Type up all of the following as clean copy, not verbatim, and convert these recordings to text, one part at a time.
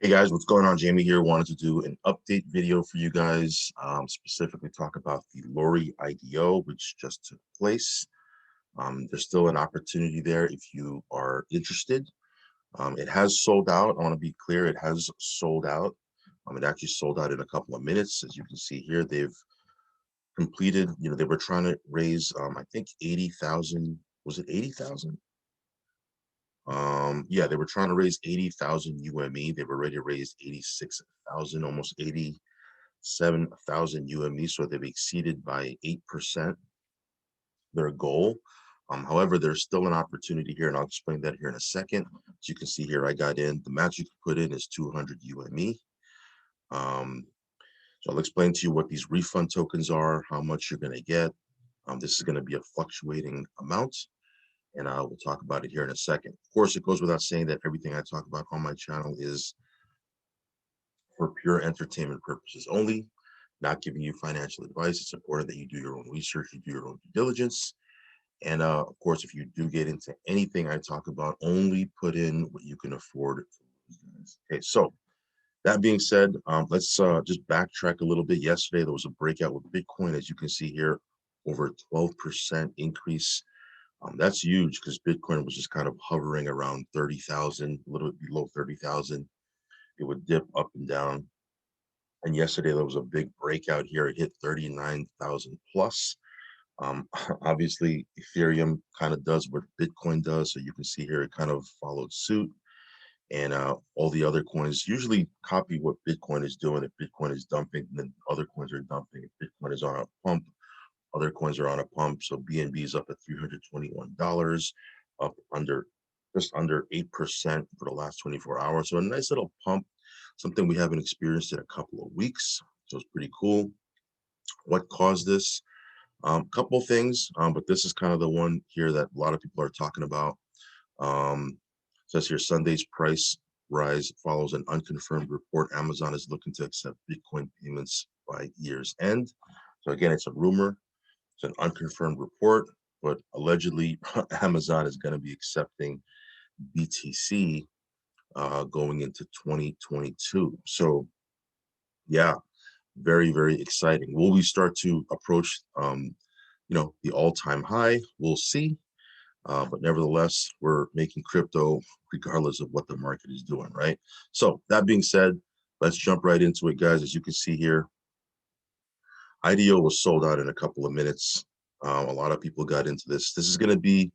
Hey guys, what's going on? Jamie here. Wanted to do an update video for you guys, specifically talk about the LORY IDO, which just took place. There's still an opportunity there if you are interested. It has sold out. I want to be clear, it has sold out. It actually sold out in a couple of minutes. As you can see here, they've completed, they were trying to raise, I think 80,000, was it 80,000? Yeah, they were trying to raise 80,000 UME. They've already raised 86,000, almost 87,000 UME. So they've exceeded by 8% their goal. However, there's still an opportunity here, and I'll explain that here in a second. As you can see here, I got in. The max you can put in is 200 UME. So I'll explain to you what these refund tokens are, how much you're going to get. This is going to be a fluctuating amount, and I will talk about it here in a second. Of course, it goes without saying that everything I talk about on my channel is for pure entertainment purposes only, not giving you financial advice. It's important that you do your own research, you do your own due diligence. And of course, if you do get into anything I talk about, only put in what you can afford. Okay, so that being said, let's just backtrack a little bit. Yesterday, there was a breakout with Bitcoin, as you can see here, over a 12% increase. That's huge because Bitcoin was just kind of hovering around 30,000, a little bit below 30,000. It would dip up and down. And yesterday there was a big breakout here. It hit 39,000 plus. Obviously, Ethereum kind of does what Bitcoin does. So you can see here it kind of followed suit. And all the other coins usually copy what Bitcoin is doing. If Bitcoin is dumping, then other coins are dumping. If Bitcoin is on a pump, other coins are on a pump. So BNB is up at $321, up just under 8% for the last 24 hours. So a nice little pump, something we haven't experienced in a couple of weeks. So it's pretty cool. What caused this? Couple things, but this is kind of the one here that a lot of people are talking about. Says here, Sunday's price rise follows an unconfirmed report. Amazon is looking to accept Bitcoin payments by year's end. So again, it's a rumor. It's an unconfirmed report, but allegedly Amazon is going to be accepting BTC going into 2022. So yeah, very, very exciting. Will we start to approach, the all-time high? We'll see. But nevertheless, we're making crypto regardless of what the market is doing, right? So that being said, let's jump right into it, guys. As you can see here, IDO was sold out in a couple of minutes. A lot of people got into this. This is going to be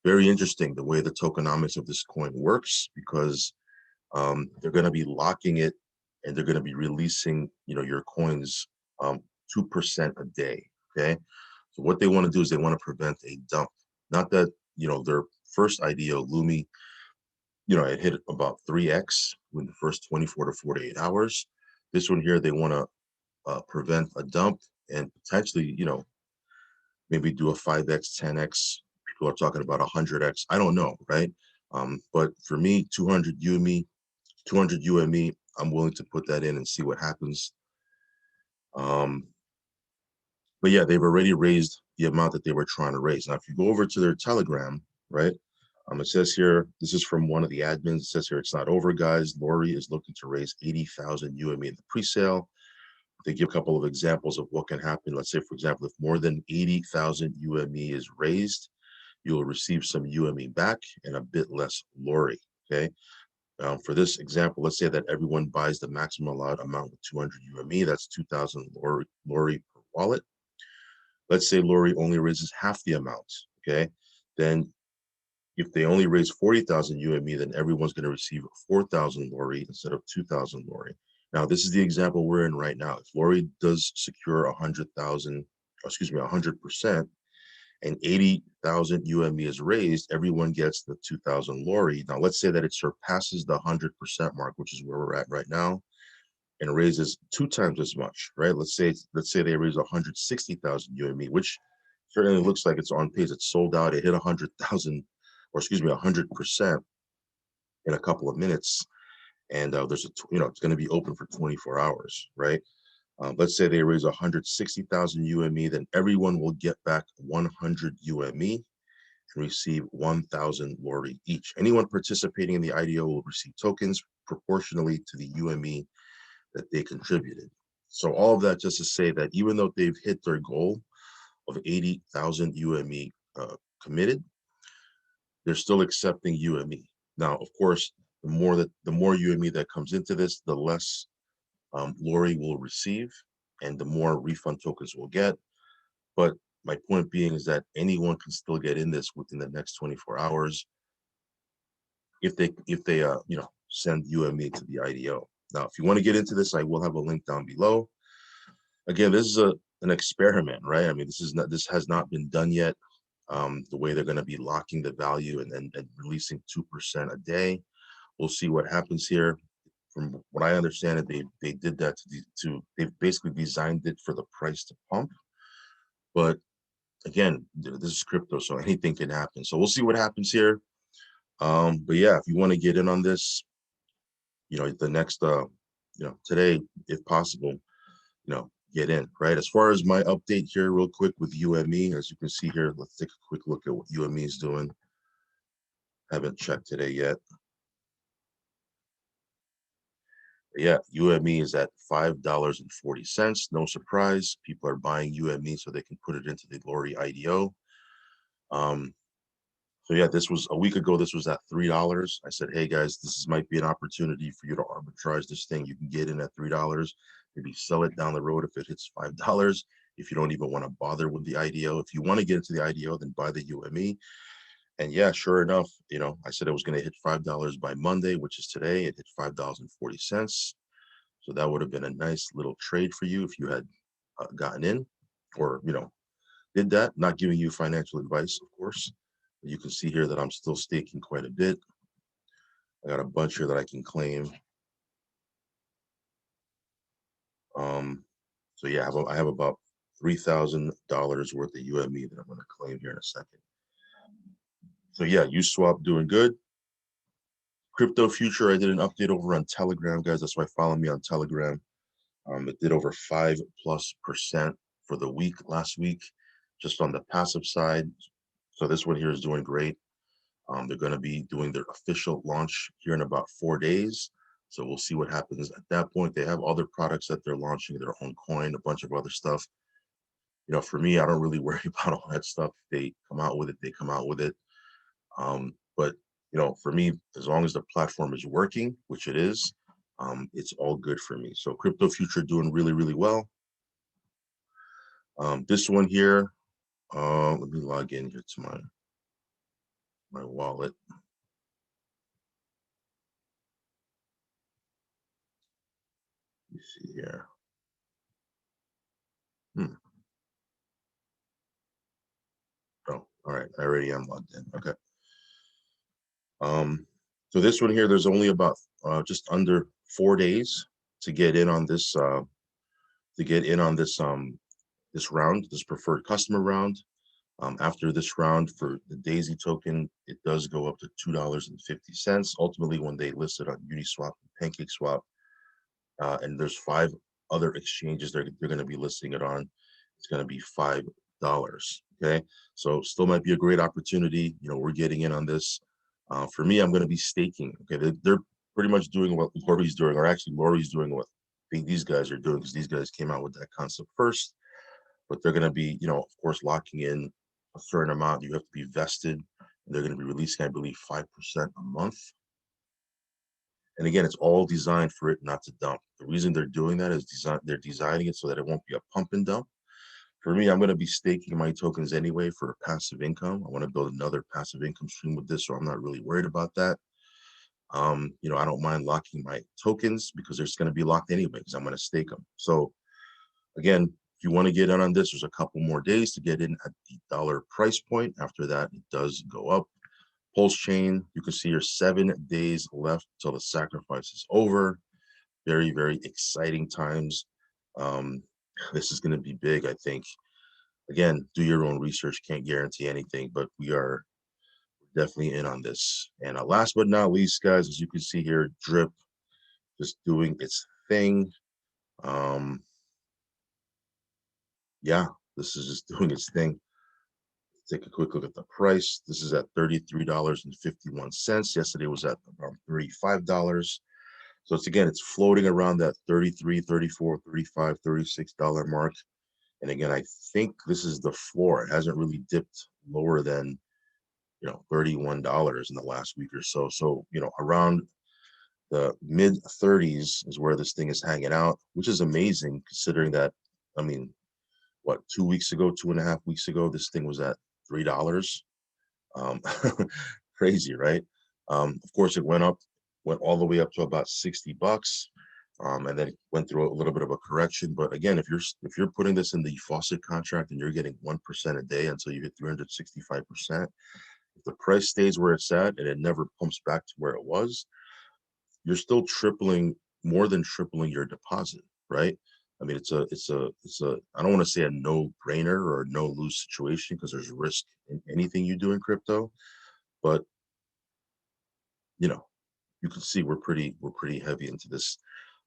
very interesting, the way the tokenomics of this coin works, because they're going to be locking it and they're going to be releasing, your coins 2% a day. Okay. So what they want to do is they want to prevent a dump. Not that, their first IDO, Lumi, it hit about 3x in the first 24 to 48 hours. This one here, they want to prevent a dump and potentially, maybe do a 5x, 10x. People are talking about 100x. I don't know, right? But for me, 200 UME, I'm willing to put that in and see what happens. But yeah, they've already raised the amount that they were trying to raise. Now, if you go over to their Telegram, right? It says here, this is from one of the admins. It says here, it's not over, guys. LORY is looking to raise 80,000 UME in the pre-sale. They give a couple of examples of what can happen. Let's say, for example, if more than 80,000 UME is raised, you will receive some UME back and a bit less LORY, okay? For this example, let's say that everyone buys the maximum allowed amount with 200 UME. That's 2,000 LORY per wallet. Let's say LORY only raises half the amount, okay? Then if they only raise 40,000 UME, then everyone's going to receive 4,000 LORY instead of 2,000 LORY. Now, this is the example we're in right now. If LORY does secure 100%, and 80,000 UME is raised, everyone gets the 2,000 LORY. Now, let's say that it surpasses the 100% mark, which is where we're at right now, and raises 2 times as much, right? Let's say they raise 160,000 UME, which certainly looks like it's on pace. It's sold out. It hit 100,000, or excuse me, 100% in a couple of minutes. And there's it's going to be open for 24 hours, right? Let's say they raise 160,000 UME, then everyone will get back 100 UME. and receive 1,000 LORY each. Anyone participating in the IDO will receive tokens proportionally to the UME that they contributed. So all of that just to say that even though they've hit their goal of 80,000 UME committed, they're still accepting UME. Now, of course, the more UME that comes into this, the less LORY will receive, and the more refund tokens we'll get. But my point being is that anyone can still get in this within the next 24 hours if they send UME to the IDO. Now, if you want to get into this, I will have a link down below. Again, this is an experiment, right? I mean, this has not been done yet. The way they're going to be locking the value and releasing 2% a day. We'll see what happens here. From what I understand it, they did that they've basically designed it for the price to pump. But again, this is crypto, so anything can happen. So we'll see what happens here. But yeah, if you want to get in on this, the next today, if possible, get in, right? As far as my update here real quick with UME, as you can see here, let's take a quick look at what UME is doing. Haven't checked today yet. But yeah, UME is at $5.40. No surprise, people are buying UME so they can put it into the LORY IDO. So yeah, this was a week ago. This was at $3. I said, hey guys, this might be an opportunity for you to arbitrage this thing. You can get in at $3, maybe sell it down the road if it hits $5. If you don't even want to bother with the IDO, if you want to get into the IDO, then buy the UME. And yeah, sure enough, I said it was going to hit $5 by Monday, which is today. It hit $5.40. So that would have been a nice little trade for you if you had gotten in, or did that. Not giving you financial advice, of course. You can see here that I'm still staking quite a bit. I got a bunch here that I can claim. So yeah, I have about $3,000 worth of UME that I'm going to claim here in a second. So yeah, USwap doing good. Crypto Future, I did an update over on Telegram, guys. That's why follow me on Telegram. It did over 5+% for the week last week, just on the passive side. So this one here is doing great. They're going to be doing their official launch here in about 4 days. So we'll see what happens at that point. They have other products that they're launching, their own coin, a bunch of other stuff. For me, I don't really worry about all that stuff. If they come out with it, they come out with it. But for me, as long as the platform is working, which it is, it's all good for me. So Crypto Future doing really, really well. This one here, let me log in here to my wallet. Let me see here. Oh, all right. I already am logged in. Okay. So this one here, there's only about just under 4 days to get in on this this round, this preferred customer round. After this round for the Daisy token, it does go up to $2.50. Ultimately, when they list it on Uniswap and PancakeSwap, and there's 5 other exchanges they're going to be listing it on, it's going to be $5. Okay, so still might be a great opportunity. We're getting in on this. For me, I'm going to be staking. Okay, they're pretty much doing what LORY's doing, or actually LORY's doing what I think these guys are doing, because these guys came out with that concept first. But they're going to be, of course, locking in a certain amount. You have to be vested. And they're going to be releasing, I believe, 5% a month. And again, it's all designed for it not to dump. The reason they're doing that is they're designing it so that it won't be a pump and dump. For me, I'm going to be staking my tokens anyway for passive income. I want to build another passive income stream with this, so I'm not really worried about that. I don't mind locking my tokens because they're just going to be locked anyway because I'm going to stake them. So again, if you want to get in on this, there's a couple more days to get in at the dollar price point. After that, it does go up. Pulse chain, you can see your 7 days left till the sacrifice is over. Very, very exciting times. This is going to be big, I think. Again, do your own research. Can't guarantee anything, but we are definitely in on this. And last but not least, guys, as you can see here, Drip just doing its thing. Yeah, this is just doing its thing. Take a quick look at the price. This is at $33.51. Yesterday was at around $35. So it's, again, it's floating around that 33, 34, 35, $36 mark. And again, I think this is the floor. It hasn't really dipped lower than, $31 in the last week or so. So, around the mid 30s is where this thing is hanging out, which is amazing considering that, I mean, what, 2 weeks ago, 2.5 weeks ago, this thing was at $3. Um, Crazy, right? Of course, it went all the way up to about $60, and then it went through a little bit of a correction. But again, if you're putting this in the faucet contract and you're getting 1% a day until you hit 365%, if the price stays where it's at and it never pumps back to where it was, you're still more than tripling your deposit, right? I mean, it's a I don't want to say a no-brainer or no lose situation because there's risk in anything you do in crypto, but you know, you can see we're pretty heavy into this.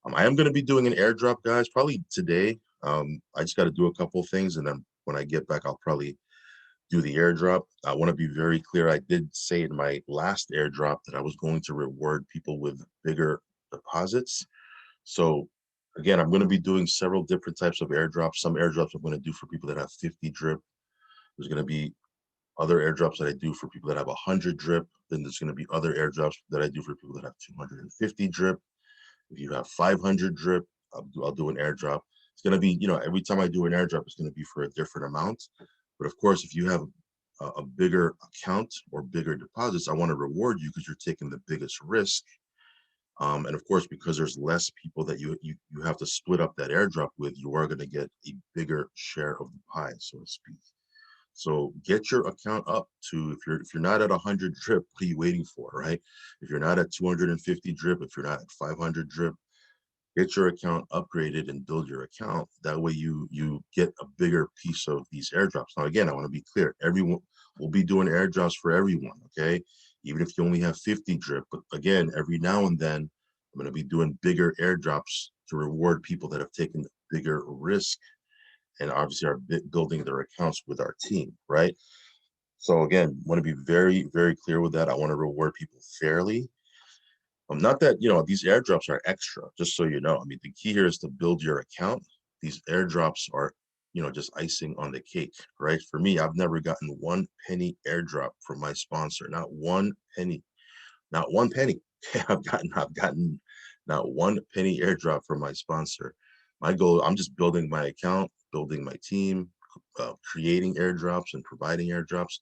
I am going to be doing an airdrop, guys, probably today. I just got to do a couple of things, and then when I get back, I'll probably do the airdrop. I want to be very clear. I did say in my last airdrop that I was going to reward people with bigger deposits. So again, I'm going to be doing several different types of airdrops. Some airdrops I'm going to do for people that have 50 drip. There's going to be other airdrops that I do for people that have 100 drip. Then there's going to be other airdrops that I do for people that have 250 drip. If you have 500 drip, I'll do an airdrop. It's going to be, every time I do an airdrop, it's going to be for a different amount. But of course, if you have a bigger account or bigger deposits, I want to reward you because you're taking the biggest risk. And of course, because there's less people that you have to split up that airdrop with, you are going to get a bigger share of the pie, so to speak. So get your account up to, if you're not at 100 drip, what are you waiting for, right? If you're not at 250 drip, if you're not at 500 drip, get your account upgraded and build your account. That way you get a bigger piece of these airdrops. Now, again, I want to be clear. Everyone will be doing airdrops for everyone, okay? Even if you only have 50 drip. But again, every now and then, I'm going to be doing bigger airdrops to reward people that have taken bigger risk and obviously are building their accounts with our team, right? So again, want to be very, very clear with that. I want to reward people fairly. Not that, these airdrops are extra, just so you know. I mean, the key here is to build your account. These airdrops are, just icing on the cake, right? For me, I've never gotten 1 penny airdrop from my sponsor, not 1 penny, not 1 penny. I've gotten not 1 penny airdrop from my sponsor. My goal, I'm just building my account, building my team, creating airdrops and providing airdrops.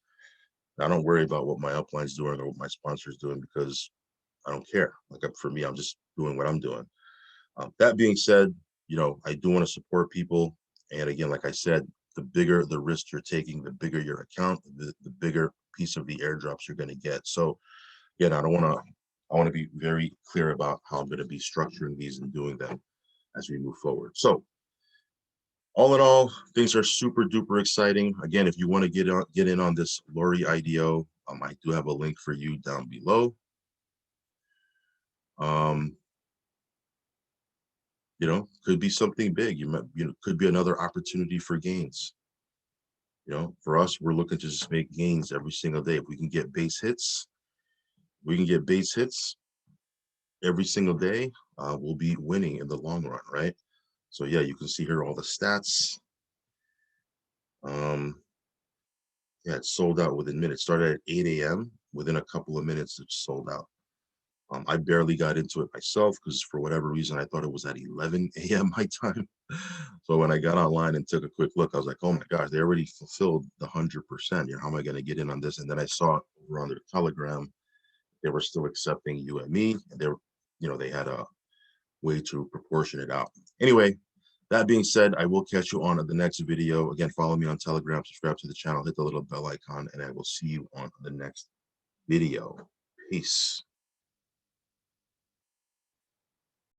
I don't worry about what my upline's doing or what my sponsor's doing because I don't care. Like, for me, I'm just doing what I'm doing. That being said, I do want to support people. And again, like I said, the bigger the risk you're taking, the bigger your account, the bigger piece of the airdrops you're going to get. So again, I want to be very clear about how I'm going to be structuring these and doing them as we move forward. So all in all, things are super duper exciting. Again, if you want to get in on this LORY IDO, I do have a link for you down below. Could be something big. Could be another opportunity for gains. For us, we're looking to just make gains every single day. If we can get base hits, every single day, we'll be winning in the long run, right? So yeah, you can see here all the stats. Yeah, it sold out within minutes. Started at 8 a.m. Within a couple of minutes, it's sold out. I barely got into it myself because for whatever reason, I thought it was at 11 a.m. my time. So when I got online and took a quick look, I was like, oh my gosh, they already fulfilled the 100%. How am I going to get in on this? And then I saw it over on their Telegram. They were still accepting UME, and they had a way to proportion it out. Anyway, that being said, I will catch you on the next video. Again, follow me on Telegram, subscribe to the channel, hit the little bell icon, and I will see you on the next video. Peace.